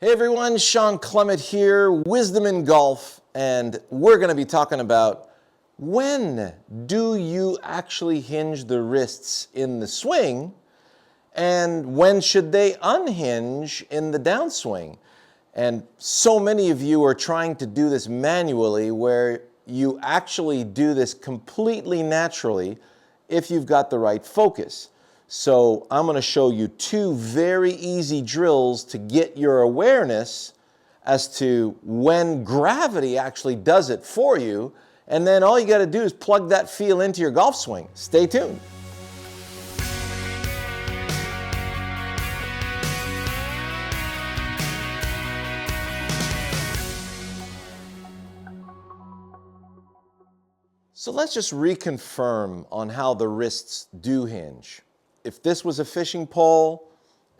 Hey everyone, Shawn Clement here, Wisdom in Golf, and we're going to be talking about when do you actually hinge the wrists in the swing and when should they unhinge in the downswing. And so many of you are trying to do this manually where you actually do this completely naturally if you've got the right focus. So I'm going to show you two very easy drills to get your awareness as to when gravity actually does it for you. And then all you got to do is plug that feel into your golf swing. Stay tuned. So let's just reconfirm on how the wrists do hinge. If this was a fishing pole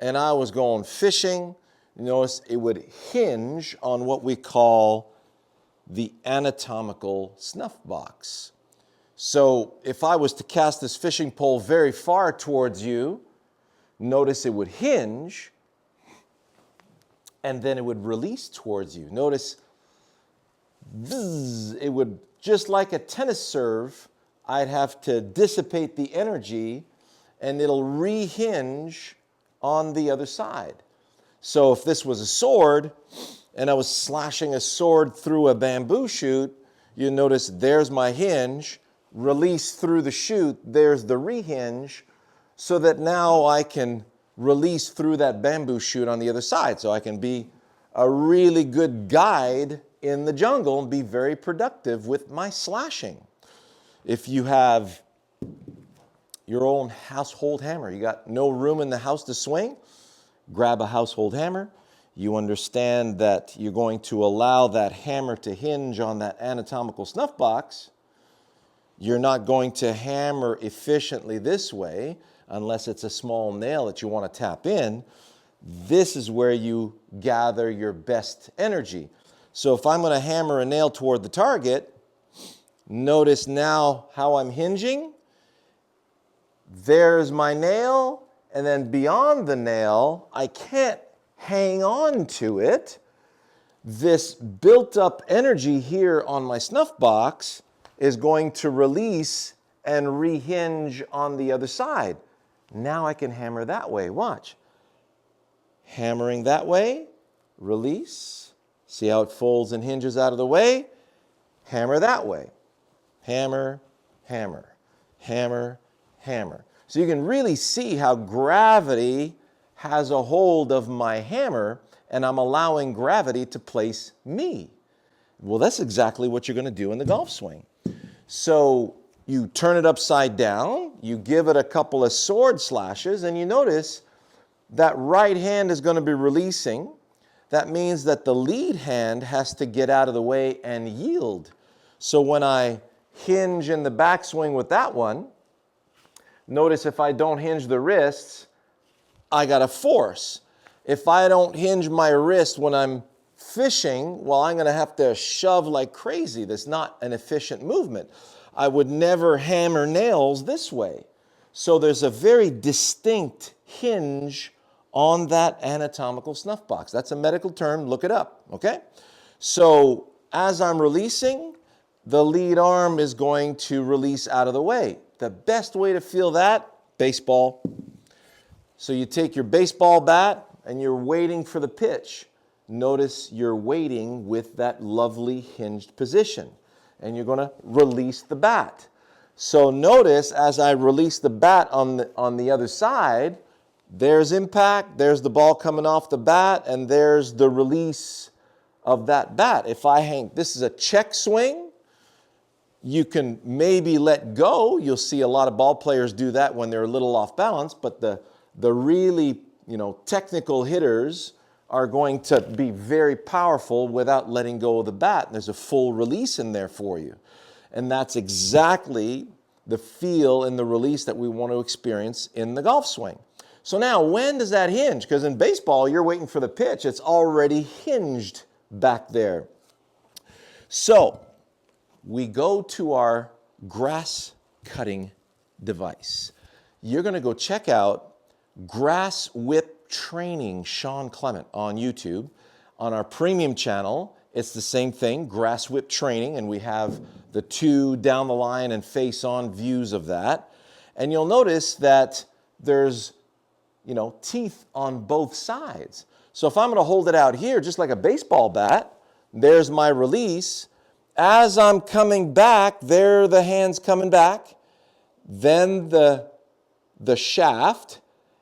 and I was going fishing, you notice it would hinge on what we call the anatomical snuff box. So if I was to cast this fishing pole very far towards you, notice it would hinge and then it would release towards you. Notice it would, just like a tennis serve, I'd have to dissipate the energy and it'll rehinge on the other side. So if this was a sword and I was slashing a sword through a bamboo shoot, you notice there's my hinge, release through the shoot, there's the rehinge, so that now I can release through that bamboo shoot on the other side. So I can be a really good guide in the jungle and be very productive with my slashing. If you have your own household hammer, you got no room in the house to swing, grab a household hammer. You understand that you're going to allow that hammer to hinge on that anatomical snuff box. You're not going to hammer efficiently this way unless it's a small nail that you want to tap in. This is where you gather your best energy. So if I'm going to hammer a nail toward the target, notice now how I'm hinging. There's my nail, and then beyond the nail, I can't hang on to it. This built up energy here on my snuff box is going to release and rehinge on the other side. Now I can hammer that way. Watch. Hammering that way, release. See how it folds and hinges out of the way? Hammer that way. Hammer, hammer, hammer, hammer. So you can really see how gravity has a hold of my hammer and I'm allowing gravity to place me. Well, that's exactly what you're going to do in the golf swing. So you turn it upside down, you give it a couple of sword slashes, and you notice that right hand is going to be releasing. That means that the lead hand has to get out of the way and yield. So when I hinge in the backswing with that one, notice if I don't hinge the wrists, I got to force. If I don't hinge my wrist when I'm fishing, well, I'm going to have to shove like crazy. That's not an efficient movement. I would never hammer nails this way. So there's a very distinct hinge on that anatomical snuff box. That's a medical term. Look it up, okay? So as I'm releasing, the lead arm is going to release out of the way. The best way to feel that, baseball. So you take your baseball bat and you're waiting for the pitch. Notice you're waiting with that lovely hinged position. And you're going to release the bat. So notice as I release the bat on the other side, there's impact, there's the ball coming off the bat, and there's the release of that bat. If I hang, this is a check swing, you can maybe let go. You'll see a lot of ball players do that when they're a little off balance, but the really, technical hitters are going to be very powerful without letting go of the bat. There's a full release in there for you. And that's exactly the feel and the release that we want to experience in the golf swing. So now, when does that hinge? Because in baseball, you're waiting for the pitch. It's already hinged back there. So we go to our grass cutting device. You're going to go check out Grass Whip Training Shawn Clement on YouTube. On our premium channel, it's the same thing, grass whip training, and we have the two down the line and face on views of that. And you'll notice that there's, teeth on both sides. So if I'm going to hold it out here, just like a baseball bat, there's my release. As I'm coming back, there are the hands coming back, then the shaft,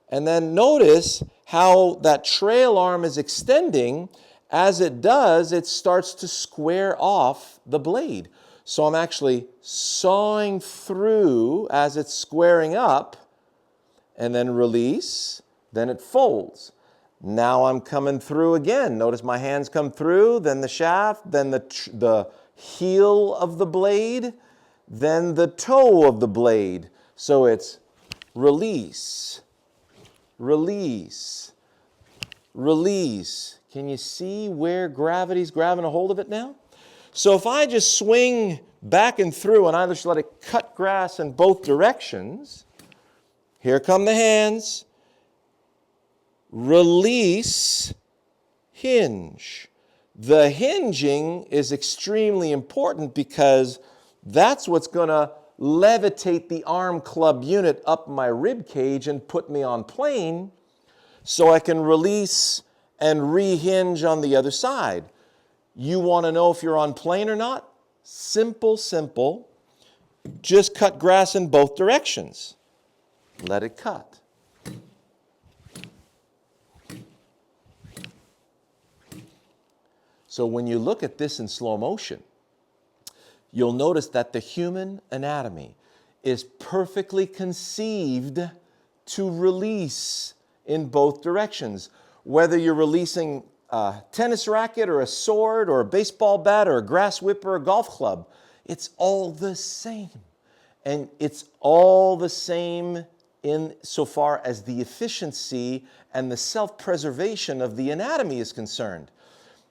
and then notice how that trail arm is extending. As it does, it starts to square off the blade. So I'm actually sawing through as it's squaring up, and then release, then it folds. Now I'm coming through again. Notice my hands come through, then the shaft, then the heel of the blade, then the toe of the blade. So it's release, release, release. Can you see where gravity's grabbing a hold of it now? So if I just swing back and through and I just let it cut grass in both directions, here come the hands, release, hinge. The hinging is extremely important because that's what's going to levitate the arm club unit up my rib cage and put me on plane so I can release and re-hinge on the other side. You want to know if you're on plane or not? Simple, simple. Just cut grass in both directions. Let it cut. So when you look at this in slow motion, you'll notice that the human anatomy is perfectly conceived to release in both directions. Whether you're releasing a tennis racket or a sword or a baseball bat or a grass whip or a golf club, it's all the same. And it's all the same in so far as the efficiency and the self-preservation of the anatomy is concerned.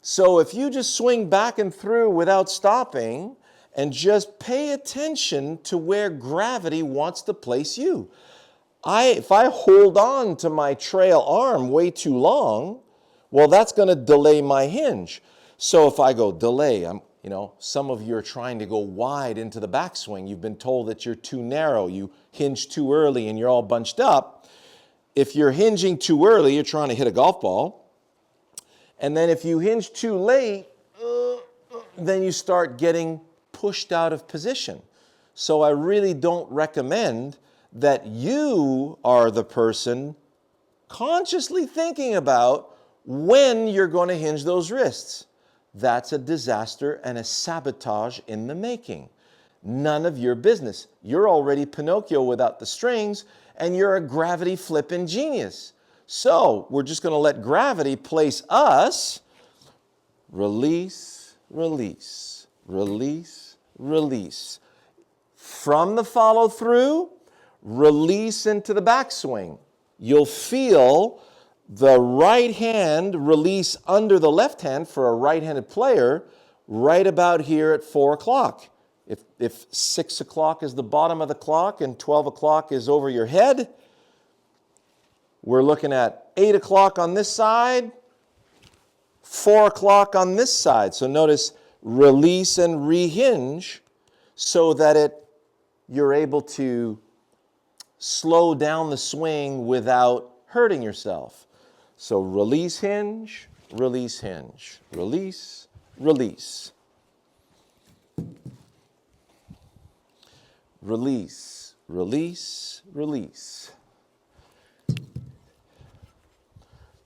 So if you just swing back and through without stopping and just pay attention to where gravity wants to place you. If I hold on to my trail arm way too long, well, that's going to delay my hinge. So if I go delay, some of you are trying to go wide into the backswing. You've been told that you're too narrow. You hinge too early and you're all bunched up. If you're hinging too early, you're trying to hit a golf ball. And then if you hinge too late, then you start getting pushed out of position. So I really don't recommend that you are the person consciously thinking about when you're going to hinge those wrists. That's a disaster and a sabotage in the making. None of your business. You're already Pinocchio without the strings, and you're a gravity flipping genius. So we're just going to let gravity place us. Release, release, release, release. From the follow through, release into the backswing. You'll feel the right hand release under the left hand for a right-handed player right about here at 4 o'clock. If 6 o'clock is the bottom of the clock and 12 o'clock is over your head, we're looking at 8 o'clock on this side, 4 o'clock on this side. So notice release and rehinge so that you're able to slow down the swing without hurting yourself. So release, hinge, release, hinge, release, release. Release, release, release.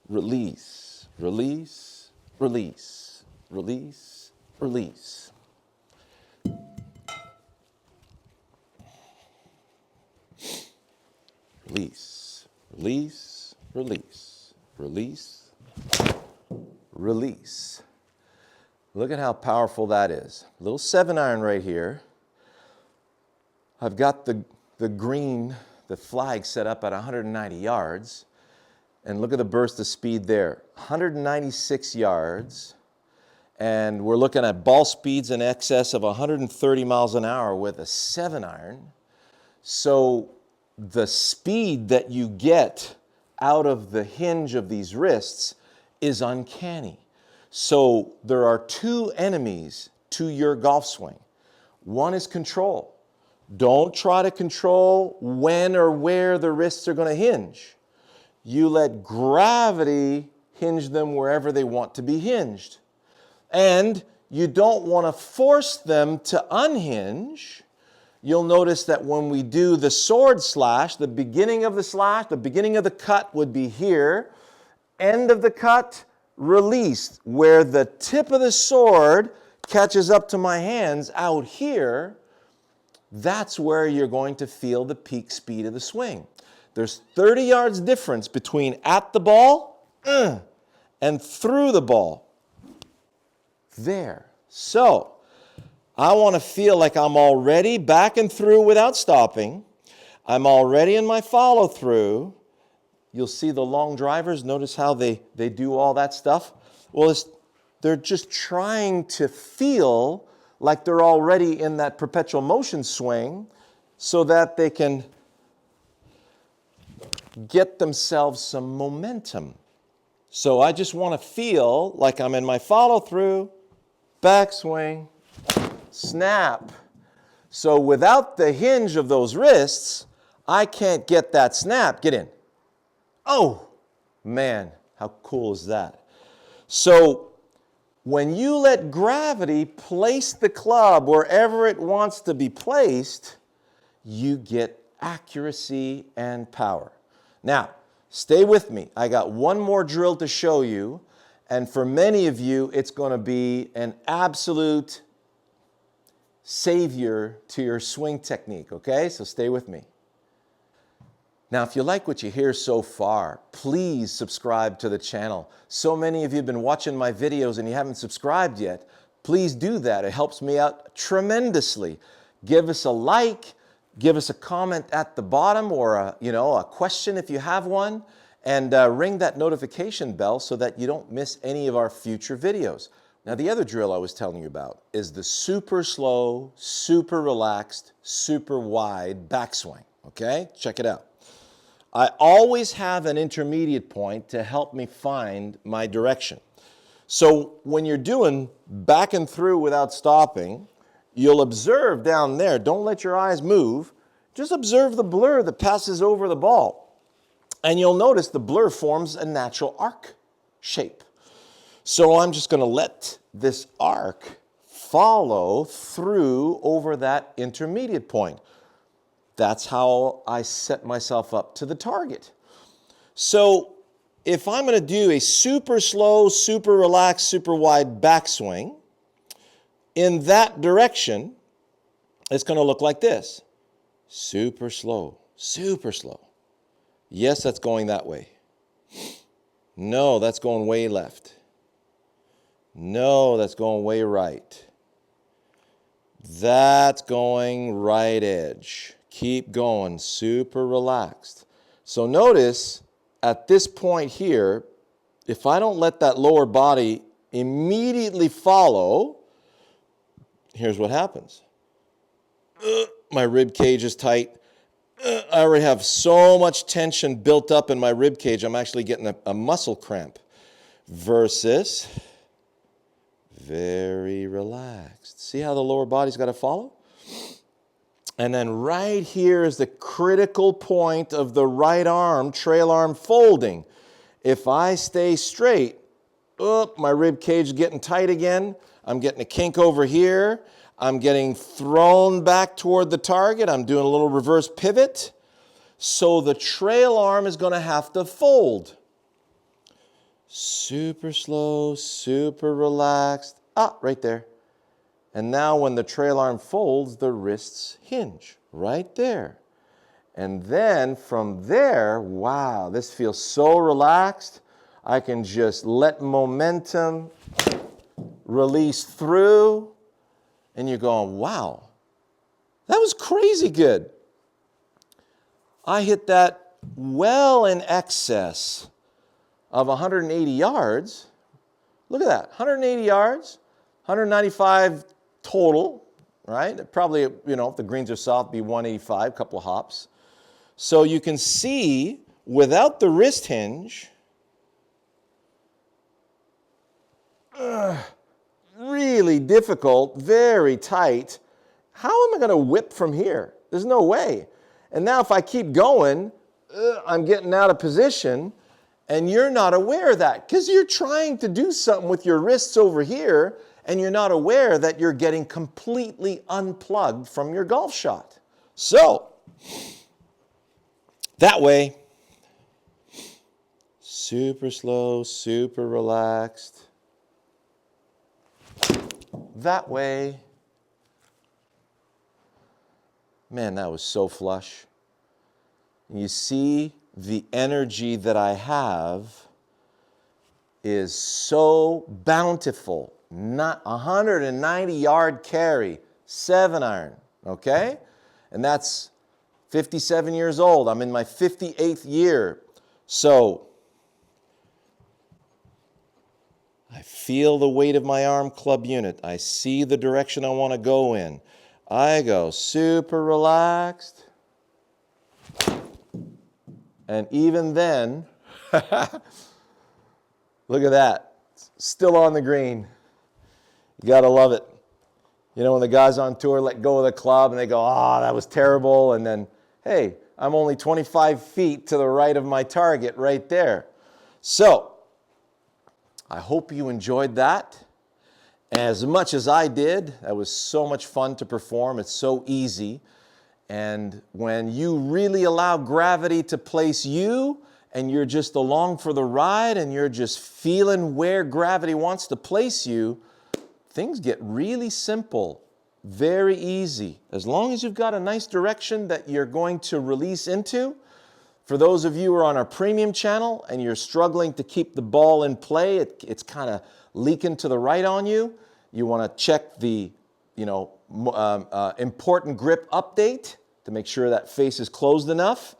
Release, release, release, release, release. Release, release, release, release, release. Look at how powerful that is. A little 7-iron right here. I've got the green, the flag set up at 190 yards. And look at the burst of speed there. 196 yards. And we're looking at ball speeds in excess of 130 miles an hour with a 7-iron. So the speed that you get out of the hinge of these wrists is uncanny. So there are two enemies to your golf swing. One is control. Don't try to control when or where the wrists are going to hinge. You let gravity hinge them wherever they want to be hinged. And you don't want to force them to unhinge. You'll notice that when we do the sword slash, the beginning of the cut would be here. End of the cut, released, where the tip of the sword catches up to my hands out here. That's where you're going to feel the peak speed of the swing. There's 30 yards difference between at the ball and through the ball. There. So, I want to feel like I'm already back and through without stopping. I'm already in my follow through. You'll see the long drivers. Notice how they do all that stuff. Well, they're just trying to feel like they're already in that perpetual motion swing so that they can get themselves some momentum. So I just want to feel like I'm in my follow through, backswing, snap. So without the hinge of those wrists, I can't get that snap. Get in. Oh, man, how cool is that? So when you let gravity place the club wherever it wants to be placed, you get accuracy and power. Now, stay with me. I got one more drill to show you. And for many of you, it's going to be an absolute savior to your swing technique, okay? So stay with me. Now, if you like what you hear so far, please subscribe to the channel. So many of you have been watching my videos and you haven't subscribed yet. Please do that. It helps me out tremendously. Give us a like, give us a comment at the bottom or a question if you have one. And ring that notification bell so that you don't miss any of our future videos. Now, the other drill I was telling you about is the super slow, super relaxed, super wide backswing, okay? Check it out. I always have an intermediate point to help me find my direction. So when you're doing back and through without stopping, you'll observe down there, don't let your eyes move, just observe the blur that passes over the ball. And you'll notice the blur forms a natural arc shape. So I'm just going to let this arc follow through over that intermediate point. That's how I set myself up to the target. So if I'm going to do a super slow, super relaxed, super wide backswing, in that direction, it's going to look like this. Super slow, super slow. Yes, that's going that way. No, that's going way left. No, that's going way right. That's going right edge. Keep going, super relaxed. So notice at this point here, if I don't let that lower body immediately follow, here's what happens. My rib cage is tight. I already have so much tension built up in my rib cage, I'm actually getting a muscle cramp. Versus very relaxed. See how the lower body's got to follow? And then right here is the critical point of the right arm, trail arm folding. If I stay straight, my rib cage is getting tight again. I'm getting a kink over here. I'm getting thrown back toward the target. I'm doing a little reverse pivot. So the trail arm is going to have to fold. Super slow, super relaxed. Right there. And now when the trail arm folds, the wrists hinge. Right there. And then from there, wow, this feels so relaxed. I can just let momentum release through. And you're going, wow, that was crazy good. I hit that well in excess of 180 yards. Look at that, 180 yards, 195 total, right? Probably, if the greens are soft, be 185, couple of hops. So you can see, without the wrist hinge, really difficult, very tight. How am I going to whip from here? There's no way. And now if I keep going, I'm getting out of position, and you're not aware of that because you're trying to do something with your wrists over here, and you're not aware that you're getting completely unplugged from your golf shot. So, that way, super slow, super relaxed. That way. Man, that was so flush. You see, the energy that I have is so bountiful. Not 190-yard carry, 7-iron, okay? And that's 57 years old. I'm in my 58th year. So I feel the weight of my arm club unit. I see the direction I want to go in. I go super relaxed. And even then, look at that. Still on the green. You got to love it. You know, when the guys on tour let go of the club and they go, oh, that was terrible. And then, hey, I'm only 25 feet to the right of my target right there. So, I hope you enjoyed that as much as I did. That was so much fun to perform. It's so easy. And when you really allow gravity to place you and you're just along for the ride and you're just feeling where gravity wants to place you, things get really simple, very easy. As long as you've got a nice direction that you're going to release into. For those of you who are on our premium channel and you're struggling to keep the ball in play, it's kind of leaking to the right on you, you want to check the important grip update to make sure that face is closed enough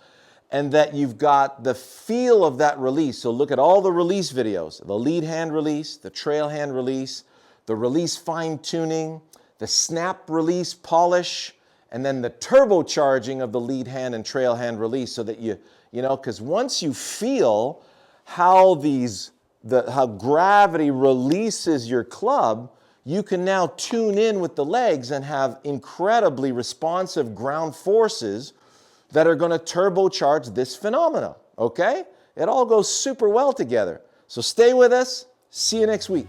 and that you've got the feel of that release. So look at all the release videos, the lead hand release, the trail hand release, the release fine tuning, the snap release polish, and then the turbocharging of the lead hand and trail hand release so that because once you feel how gravity releases your club, you can now tune in with the legs and have incredibly responsive ground forces that are going to turbocharge this phenomena, okay? It all goes super well together. So stay with us. See you next week.